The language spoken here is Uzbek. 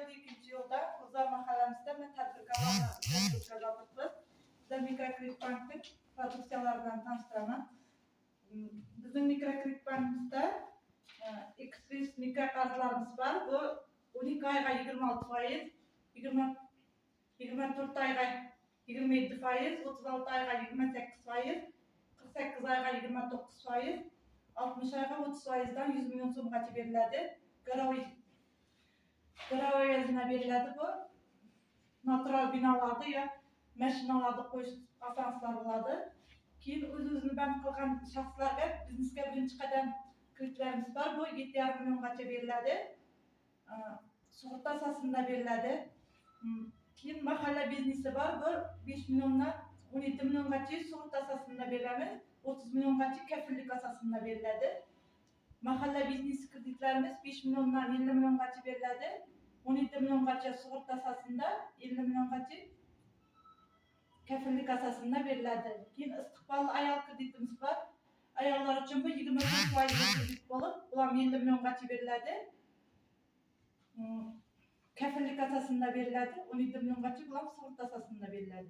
yıl, 2. yılda Uzar mahallemizde ben tadbirkarlık yapıpız. Bizde mikrokredit bankın produksiyalarından tanıştıramam. Bizim mikrokredit bankımızda X mikrokartlarımız var. Bu 12 ayga 26%, 24 ayga 27%, 36 ayga 28%, 48 ayga 29%, 60 ayga 30%dan 100 milyon so'mgacha beriladi. Garoy yazına veriladi bu. Natural binalarda ya mashinalarda qo'yish asoslari bo'ladi. Keyin o'z-o'zini band qilgan shaxslarga biznesga birinchi qadam kreditlarimiz bor. Bu 7,5 milliongacha beriladi. Sug'urta asosida beriladi. Keyin mahalla biznesi bor. Bu 5 milliondan 17 milliongacha sug'urta asosida beramiz. 30 milliongacha kafillik asosida beriladi. Mahalla biznesi kreditlarimiz 5 milliondan 50 milliongacha beriladi. 17 milliongacha sug'urta asosida, 50 milliongacha kafillik asosida beriladi. Keyin istiqbolli ayol kreditimiz bor. Ayollar uchun bu 25% kredit bo'lib, ular 50 milliongacha beriladi. Kafillik asosida beriladi. 17 milliongacha ular sug'urta asosida beriladi.